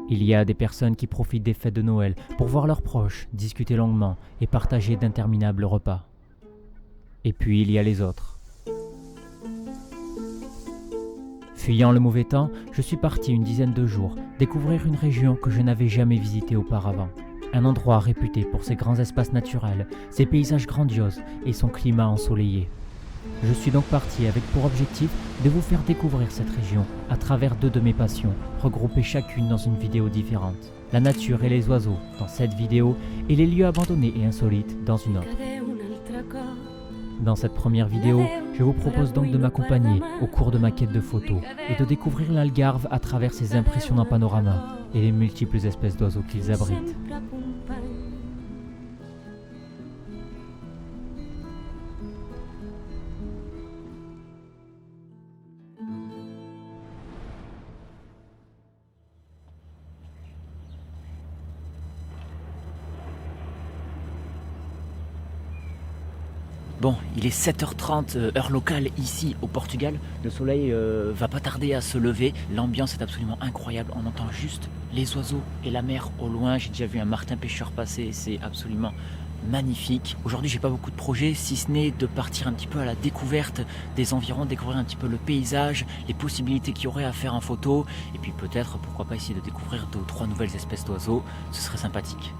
Il y a des personnes qui profitent des fêtes de Noël pour voir leurs proches, discuter longuement et partager d'interminables repas. Et puis il y a les autres. Fuyant le mauvais temps, je suis parti une dizaine de jours découvrir une région que je n'avais jamais visitée auparavant. Un endroit réputé pour ses grands espaces naturels, ses paysages grandioses et son climat ensoleillé. Je suis donc parti avec pour objectif de vous faire découvrir cette région à travers deux de mes passions, regroupées chacune dans une vidéo différente. La nature et les oiseaux dans cette vidéo et les lieux abandonnés et insolites dans une autre. Dans cette première vidéo, je vous propose donc de m'accompagner au cours de ma quête de photos et de découvrir l'Algarve à travers ses impressionnants panoramas et les multiples espèces d'oiseaux qu'ils abritent. Bon, il est 7h30 heure locale ici au Portugal. Le soleil va pas tarder à se lever. L'ambiance est absolument incroyable. On entend juste les oiseaux et la mer au loin. J'ai déjà vu un martin pêcheur passer. C'est absolument magnifique. Aujourd'hui, j'ai pas beaucoup de projets, si ce n'est de partir un petit peu à la découverte des environs, découvrir un petit peu le paysage, les possibilités qu'il y aurait à faire en photo. Et puis peut-être, pourquoi pas essayer de découvrir 2 ou 3 nouvelles espèces d'oiseaux. Ce serait sympathique.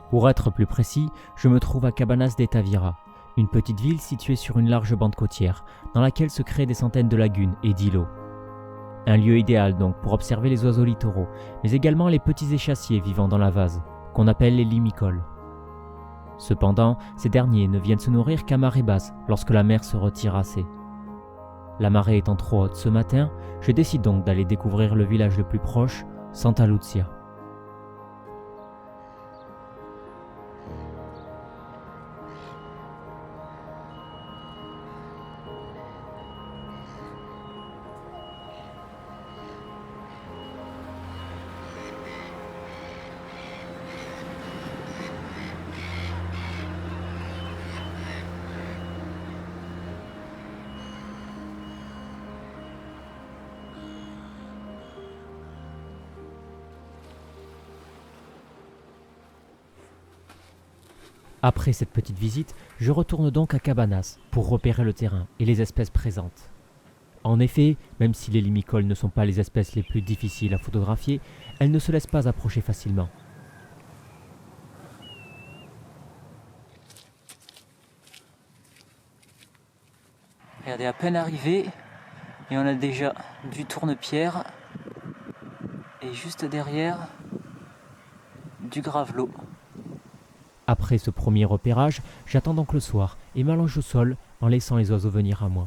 Pour être plus précis, je me trouve à Cabanas de Tavira, une petite ville située sur une large bande côtière, dans laquelle se créent des centaines de lagunes et d'îlots. Un lieu idéal donc pour observer les oiseaux littoraux, mais également les petits échassiers vivant dans la vase, qu'on appelle les limicoles. Cependant, ces derniers ne viennent se nourrir qu'à marée basse, lorsque la mer se retire assez. La marée étant trop haute ce matin, je décide donc d'aller découvrir le village le plus proche, Santa Lucia. Après cette petite visite, je retourne donc à Cabanas pour repérer le terrain et les espèces présentes. En effet, même si les limicoles ne sont pas les espèces les plus difficiles à photographier, elles ne se laissent pas approcher facilement. Regardez, à peine arrivé, et on a déjà du tourne-pierre, et juste derrière, du gravelot. Après ce premier repérage, j'attends donc le soir et m'allonge au sol en laissant les oiseaux venir à moi.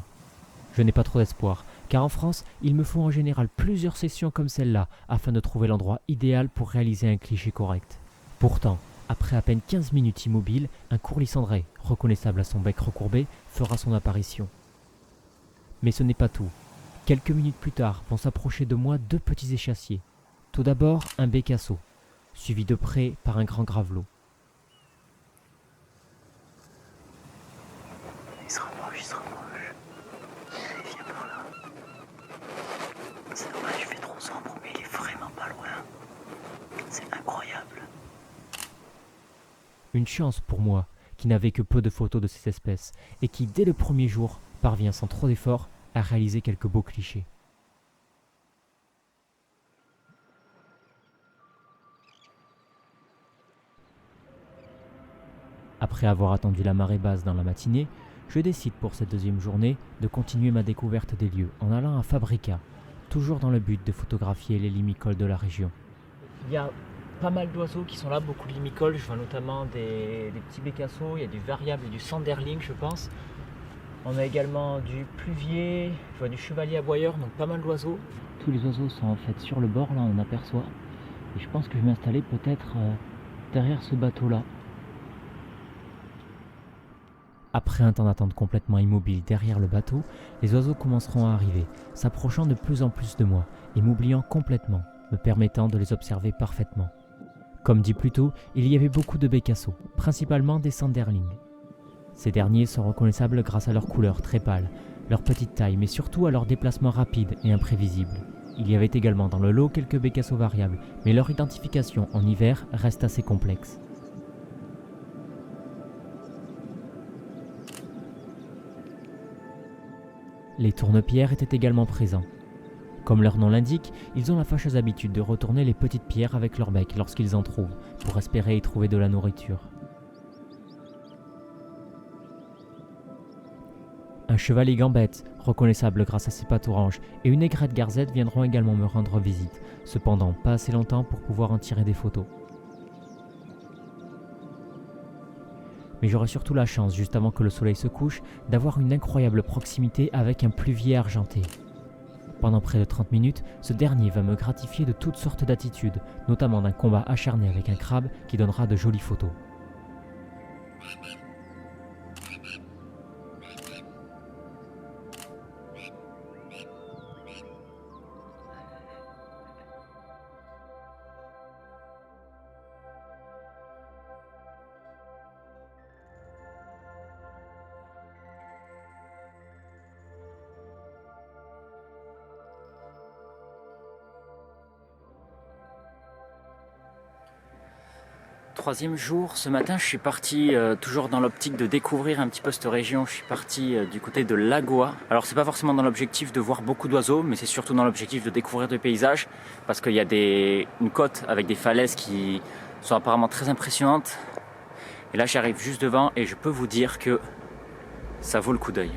Je n'ai pas trop d'espoir, car en France, il me faut en général plusieurs sessions comme celle-là afin de trouver l'endroit idéal pour réaliser un cliché correct. Pourtant, après à peine 15 minutes immobile, un courlis cendré, reconnaissable à son bec recourbé, fera son apparition. Mais ce n'est pas tout. Quelques minutes plus tard vont s'approcher de moi 2 petits échassiers. Tout d'abord, un bécasseau, suivi de près par un grand gravelot. Il se rapproche. Il vient par là. C'est dommage, il fait trop sombre, mais il est vraiment pas loin. C'est incroyable. Une chance pour moi, qui n'avait que peu de photos de ces espèces, et qui, dès le premier jour, parvient sans trop d'efforts à réaliser quelques beaux clichés. Après avoir attendu la marée basse dans la matinée, je décide pour cette deuxième journée de continuer ma découverte des lieux en allant à Fabrica, toujours dans le but de photographier les limicoles de la région. Il y a pas mal d'oiseaux qui sont là, beaucoup de limicoles. Je vois notamment des petits bécasseaux, il y a du variable et du sanderling, je pense. On a également du pluvier, je vois du chevalier aboyeur, donc pas mal d'oiseaux. Tous les oiseaux sont en fait sur le bord, là on aperçoit. Et je pense que je vais m'installer peut-être derrière ce bateau-là. Après un temps d'attente complètement immobile derrière le bateau, les oiseaux commenceront à arriver, s'approchant de plus en plus de moi et m'oubliant complètement, me permettant de les observer parfaitement. Comme dit plus tôt, il y avait beaucoup de bécasseaux, principalement des sanderlings. Ces derniers sont reconnaissables grâce à leur couleur très pâle, leur petite taille, mais surtout à leur déplacement rapide et imprévisible. Il y avait également dans le lot quelques bécassos variables, mais leur identification en hiver reste assez complexe. Les tourne-pierres étaient également présents. Comme leur nom l'indique, ils ont la fâcheuse habitude de retourner les petites pierres avec leur bec lorsqu'ils en trouvent, pour espérer y trouver de la nourriture. Un chevalet gambette, reconnaissable grâce à ses pattes oranges, et une aigrette garzette viendront également me rendre visite, cependant pas assez longtemps pour pouvoir en tirer des photos. Mais j'aurai surtout la chance, juste avant que le soleil se couche, d'avoir une incroyable proximité avec un pluvier argenté. Pendant près de 30 minutes, ce dernier va me gratifier de toutes sortes d'attitudes, notamment d'un combat acharné avec un crabe qui donnera de jolies photos. Troisième jour, ce matin je suis parti toujours dans l'optique de découvrir un petit peu cette région. Je suis parti du côté de Lagoa. Alors c'est pas forcément dans l'objectif de voir beaucoup d'oiseaux, mais c'est surtout dans l'objectif de découvrir des paysages, parce qu'il y a une côte avec des falaises qui sont apparemment très impressionnantes. Et là j'arrive juste devant et je peux vous dire que ça vaut le coup d'œil.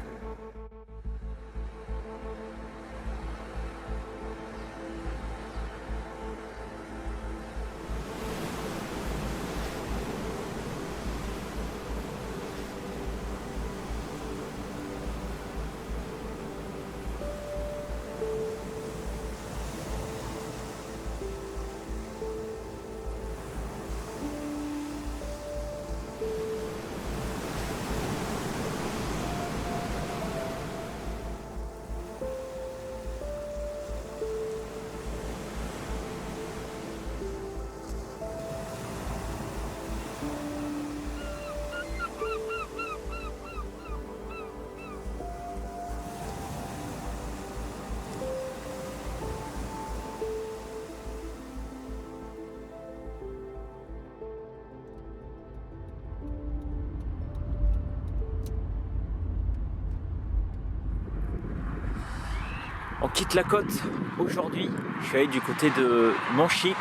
On quitte la côte aujourd'hui. Je suis allé du côté de Montchique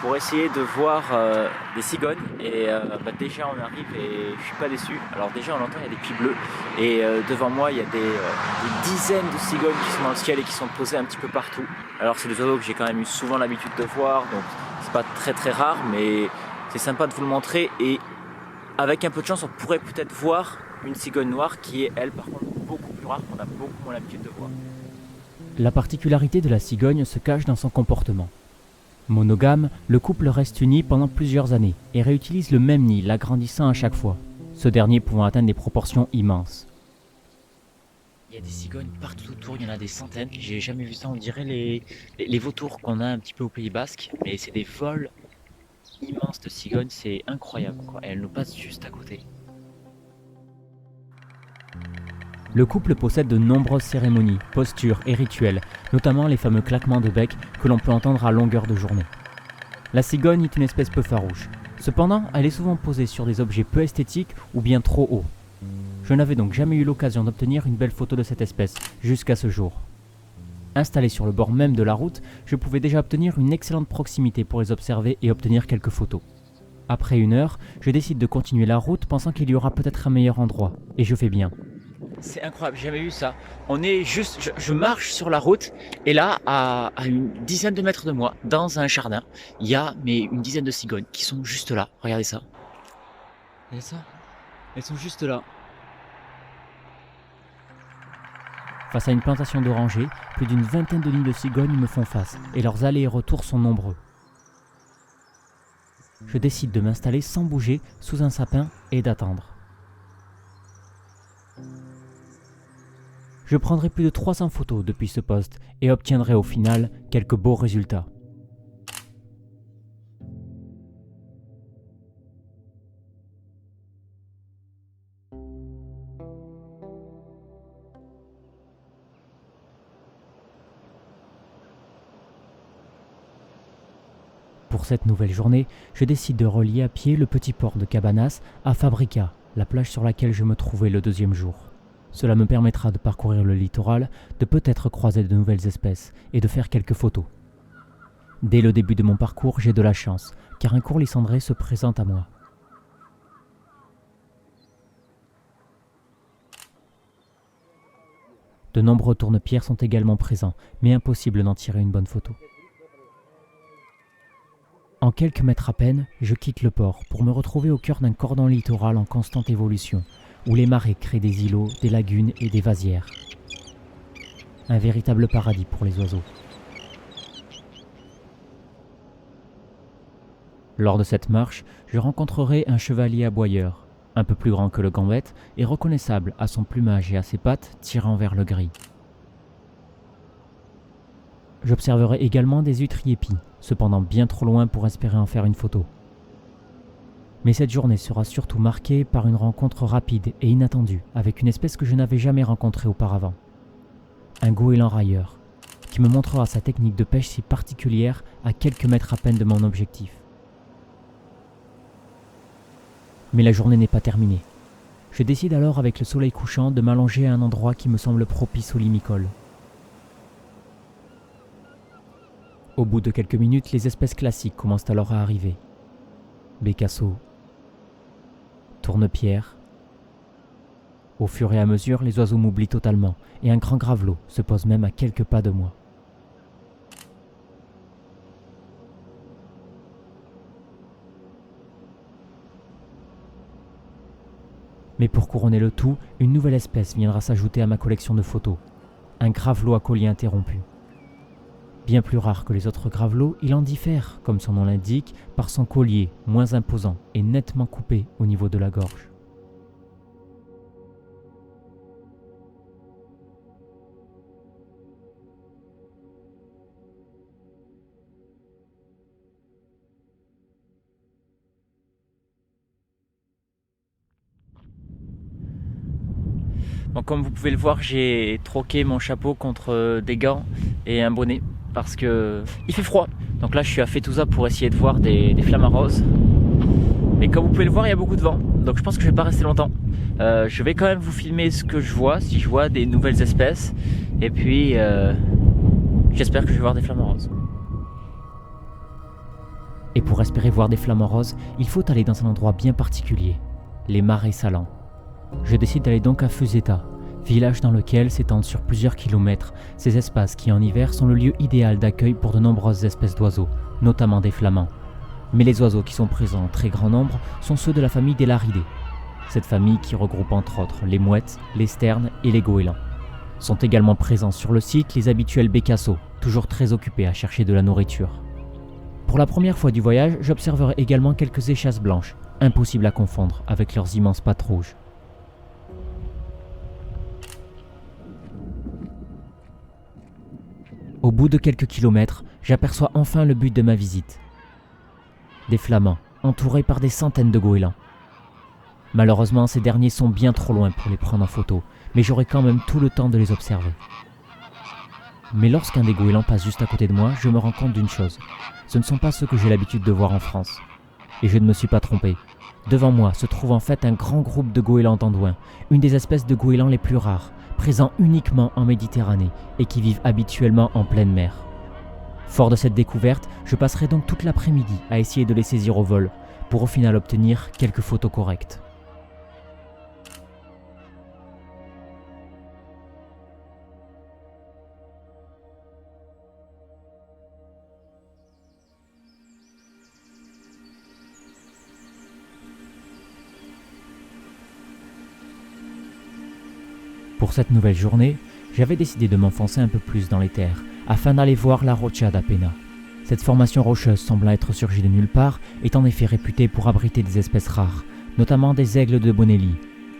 pour essayer de voir des cigognes. Et déjà on arrive et je suis pas déçu. Alors déjà on entend il y a des pieds bleus et devant moi il y a des dizaines de cigognes qui sont dans le ciel et qui sont posées un petit peu partout. Alors c'est des oiseaux que j'ai quand même eu souvent l'habitude de voir, donc c'est pas très très rare, mais c'est sympa de vous le montrer. Et avec un peu de chance on pourrait peut-être voir une cigogne noire qui est elle par contre beaucoup plus rare, qu'on a beaucoup moins l'habitude de voir. La particularité de la cigogne se cache dans son comportement. Monogame, le couple reste uni pendant plusieurs années et réutilise le même nid, l'agrandissant à chaque fois, ce dernier pouvant atteindre des proportions immenses. Il y a des cigognes partout autour, il y en a des centaines. J'ai jamais vu ça, on dirait les vautours qu'on a un petit peu au Pays Basque, mais c'est des vols immenses de cigognes, c'est incroyable, quoi. Et elles nous passent juste à côté. Le couple possède de nombreuses cérémonies, postures et rituels, notamment les fameux claquements de bec que l'on peut entendre à longueur de journée. La cigogne est une espèce peu farouche. Cependant, elle est souvent posée sur des objets peu esthétiques ou bien trop hauts. Je n'avais donc jamais eu l'occasion d'obtenir une belle photo de cette espèce, jusqu'à ce jour. Installé sur le bord même de la route, je pouvais déjà obtenir une excellente proximité pour les observer et obtenir quelques photos. Après 1 heure, je décide de continuer la route pensant qu'il y aura peut-être un meilleur endroit, et je fais bien. C'est incroyable, j'ai jamais vu ça. On est juste, je marche sur la route et là, à une dizaine de mètres de moi, dans un jardin, il y a une dizaine de cigognes qui sont juste là. Regardez ça. Regardez ça. Elles sont juste là. Face à une plantation d'orangers, plus d'une vingtaine de nids de cigognes me font face et leurs allers et retours sont nombreux. Je décide de m'installer sans bouger sous un sapin et d'attendre. Je prendrai plus de 300 photos depuis ce poste et obtiendrai au final quelques beaux résultats. Pour cette nouvelle journée, je décide de relier à pied le petit port de Cabanas à Fabrica, la plage sur laquelle je me trouvais le deuxième jour. Cela me permettra de parcourir le littoral, de peut-être croiser de nouvelles espèces et de faire quelques photos. Dès le début de mon parcours, j'ai de la chance, car un courlis cendré se présente à moi. De nombreux tourne-pierres sont également présents, mais impossible d'en tirer une bonne photo. En quelques mètres à peine, je quitte le port pour me retrouver au cœur d'un cordon littoral en constante évolution, où les marées créent des îlots, des lagunes et des vasières. Un véritable paradis pour les oiseaux. Lors de cette marche, je rencontrerai un chevalier aboyeur, un peu plus grand que le gambette et reconnaissable à son plumage et à ses pattes tirant vers le gris. J'observerai également des huîtres épis, cependant bien trop loin pour espérer en faire une photo. Mais cette journée sera surtout marquée par une rencontre rapide et inattendue avec une espèce que je n'avais jamais rencontrée auparavant. Un goéland railleur, qui me montrera sa technique de pêche si particulière à quelques mètres à peine de mon objectif. Mais la journée n'est pas terminée. Je décide alors avec le soleil couchant de m'allonger à un endroit qui me semble propice aux limicoles. Au bout de quelques minutes, les espèces classiques commencent alors à arriver. Bécassos, tourne-pierre. Au fur et à mesure, les oiseaux m'oublient totalement et un grand gravelot se pose même à quelques pas de moi. Mais pour couronner le tout, une nouvelle espèce viendra s'ajouter à ma collection de photos. Un gravelot à collier interrompu. Bien plus rare que les autres gravelots, il en diffère, comme son nom l'indique, par son collier moins imposant et nettement coupé au niveau de la gorge. Donc comme vous pouvez le voir, j'ai troqué mon chapeau contre des gants et un bonnet parce que il fait froid. Donc là je suis à Fetouza pour essayer de voir des flamants roses. Mais comme vous pouvez le voir, il y a beaucoup de vent, donc je pense que je vais pas rester longtemps. Je vais quand même vous filmer ce que je vois, si je vois des nouvelles espèces. Et puis j'espère que je vais voir des flamants roses. Et pour espérer voir des flamants roses, il faut aller dans un endroit bien particulier, les marais salants. Je décide d'aller donc à Fuzeta, village dans lequel s'étendent sur plusieurs kilomètres ces espaces qui en hiver sont le lieu idéal d'accueil pour de nombreuses espèces d'oiseaux, notamment des flamands. Mais les oiseaux qui sont présents en très grand nombre sont ceux de la famille des Laridés. Cette famille qui regroupe entre autres les mouettes, les sternes et les goélands. Sont également présents sur le site les habituels bécassos, toujours très occupés à chercher de la nourriture. Pour la première fois du voyage, j'observerai également quelques échasses blanches, impossibles à confondre avec leurs immenses pattes rouges. Au bout de quelques kilomètres, j'aperçois enfin le but de ma visite. Des flamands, entourés par des centaines de goélands. Malheureusement, ces derniers sont bien trop loin pour les prendre en photo, mais j'aurai quand même tout le temps de les observer. Mais lorsqu'un des goélands passe juste à côté de moi, je me rends compte d'une chose. Ce ne sont pas ceux que j'ai l'habitude de voir en France. Et je ne me suis pas trompé. Devant moi se trouve en fait un grand groupe de goélands d'Andouin, une des espèces de goélands les plus rares, présents uniquement en Méditerranée et qui vivent habituellement en pleine mer. Fort de cette découverte, je passerai donc toute l'après-midi à essayer de les saisir au vol, pour au final obtenir quelques photos correctes. Pour cette nouvelle journée, j'avais décidé de m'enfoncer un peu plus dans les terres, afin d'aller voir la Rocha da Pena. Cette formation rocheuse semblant être surgie de nulle part est en effet réputée pour abriter des espèces rares, notamment des aigles de Bonelli,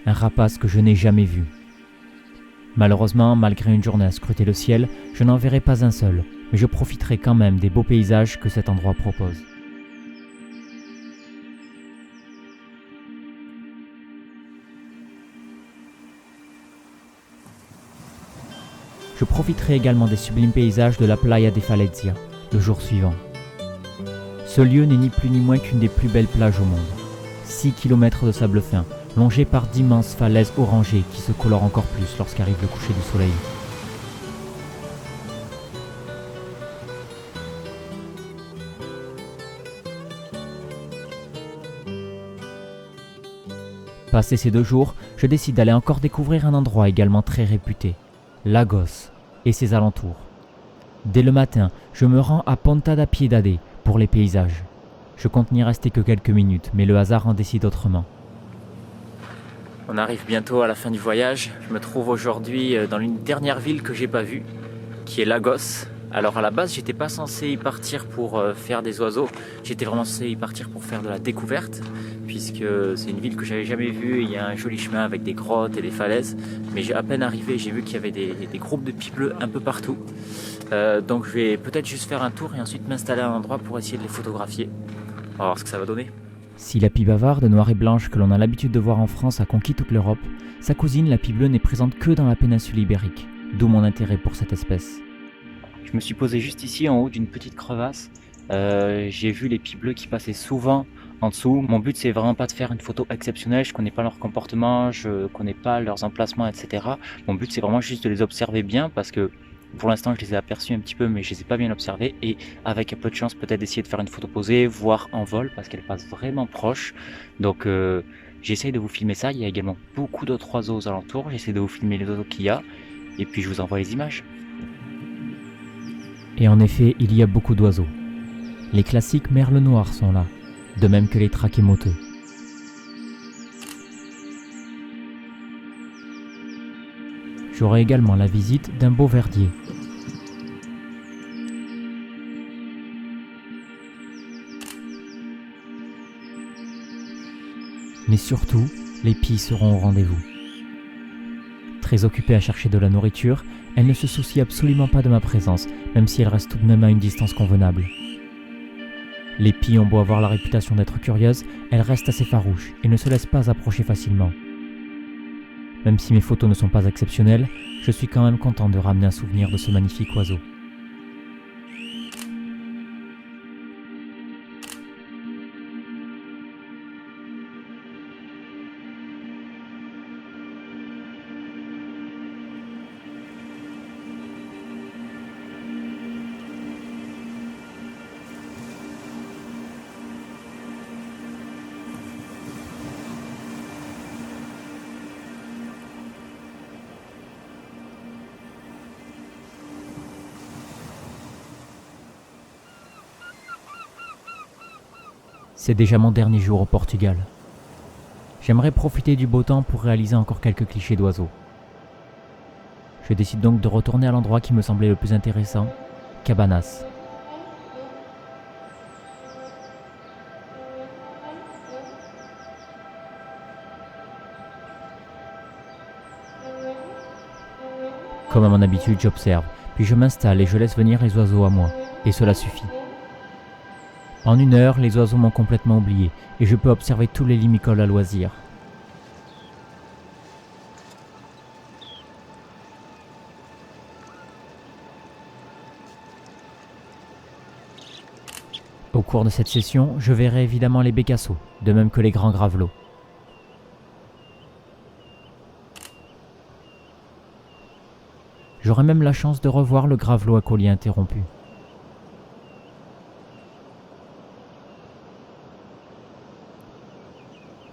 un rapace que je n'ai jamais vu. Malheureusement, malgré une journée à scruter le ciel, je n'en verrai pas un seul, mais je profiterai quand même des beaux paysages que cet endroit propose. Je profiterai également des sublimes paysages de la Playa de Falezia, le jour suivant. Ce lieu n'est ni plus ni moins qu'une des plus belles plages au monde. 6 km de sable fin, longés par d'immenses falaises orangées qui se colorent encore plus lorsqu'arrive le coucher du soleil. Passé ces 2 jours, je décide d'aller encore découvrir un endroit également très réputé, Lagos et ses alentours. Dès le matin, je me rends à Ponta da Piedade pour les paysages. Je compte n'y rester que quelques minutes, mais le hasard en décide autrement. On arrive bientôt à la fin du voyage. Je me trouve aujourd'hui dans une dernière ville que j'ai pas vue, qui est Lagos. Alors à la base, j'étais pas censé y partir pour faire des oiseaux. J'étais vraiment censé y partir pour faire de la découverte, puisque c'est une ville que j'avais jamais vue. Il y a un joli chemin avec des grottes et des falaises. Mais j'ai à peine arrivé, j'ai vu qu'il y avait des groupes de pies bleues un peu partout. Donc je vais peut-être juste faire un tour et ensuite m'installer à un endroit pour essayer de les photographier. On va voir ce que ça va donner. Si la pie bavarde noire et blanche que l'on a l'habitude de voir en France a conquis toute l'Europe, sa cousine, la pie bleue, n'est présente que dans la péninsule ibérique, d'où mon intérêt pour cette espèce. Je me suis posé juste ici en haut d'une petite crevasse. J'ai vu les pies bleues qui passaient souvent en dessous. Mon but, c'est vraiment pas de faire une photo exceptionnelle. Je connais pas leur comportement, je connais pas leurs emplacements, etc. Mon but, c'est vraiment juste de les observer bien parce que pour l'instant, je les ai aperçus un petit peu, mais je les ai pas bien observés. Et avec un peu de chance, peut-être d'essayer de faire une photo posée, voire en vol, parce qu'elles passent vraiment proches. Donc, j'essaye de vous filmer ça. Il y a également beaucoup d'autres oiseaux aux alentours. J'essaie de vous filmer les oiseaux qu'il y a. Et puis, je vous envoie les images. Et en effet, il y a beaucoup d'oiseaux. Les classiques merles noirs sont là, de même que les trachémoteux. J'aurai également la visite d'un beau verdier. Mais surtout, les pies seront au rendez-vous. Très occupées à chercher de la nourriture, elles ne se soucient absolument pas de ma présence, même si elles restent tout de même à une distance convenable. Les pies ont beau avoir la réputation d'être curieuses, elles restent assez farouches et ne se laissent pas approcher facilement. Même si mes photos ne sont pas exceptionnelles, je suis quand même content de ramener un souvenir de ce magnifique oiseau. C'est déjà mon dernier jour au Portugal. J'aimerais profiter du beau temps pour réaliser encore quelques clichés d'oiseaux. Je décide donc de retourner à l'endroit qui me semblait le plus intéressant, Cabanas. Comme à mon habitude, j'observe, puis je m'installe et je laisse venir les oiseaux à moi, et cela suffit. En 1 heure, les oiseaux m'ont complètement oublié et je peux observer tous les limicoles à loisir. Au cours de cette session, je verrai évidemment les bécassos, de même que les grands gravelots. J'aurai même la chance de revoir le gravelot à collier interrompu.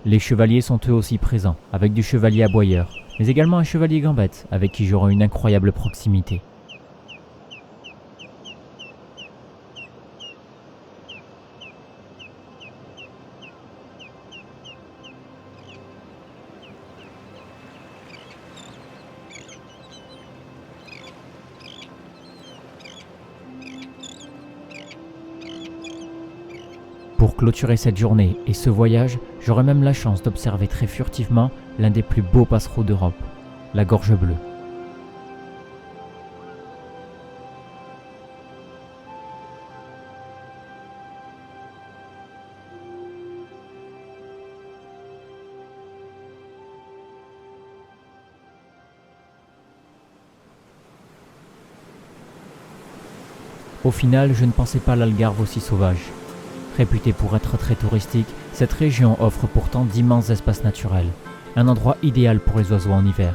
Les chevaliers sont eux aussi présents, avec du chevalier aboyeur, mais également un chevalier gambette, avec qui j'aurai une incroyable proximité. Pour clôturer cette journée et ce voyage, j'aurai même la chance d'observer très furtivement l'un des plus beaux passereaux d'Europe, la gorge bleue. Au final, je ne pensais pas l'algarve aussi sauvage. Réputée pour être très touristique, cette région offre pourtant d'immenses espaces naturels, un endroit idéal pour les oiseaux en hiver.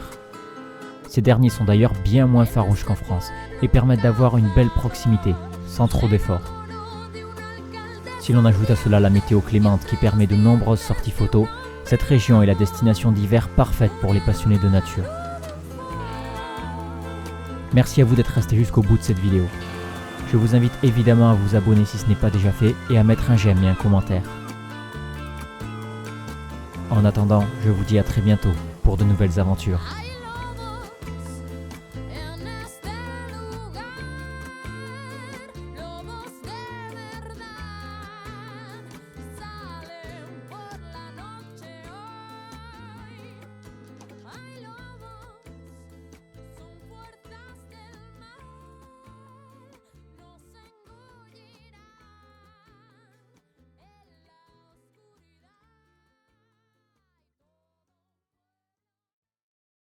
Ces derniers sont d'ailleurs bien moins farouches qu'en France et permettent d'avoir une belle proximité, sans trop d'efforts. Si l'on ajoute à cela la météo clémente qui permet de nombreuses sorties photos, cette région est la destination d'hiver parfaite pour les passionnés de nature. Merci à vous d'être resté jusqu'au bout de cette vidéo. Je vous invite évidemment à vous abonner si ce n'est pas déjà fait et à mettre un j'aime et un commentaire. En attendant, je vous dis à très bientôt pour de nouvelles aventures.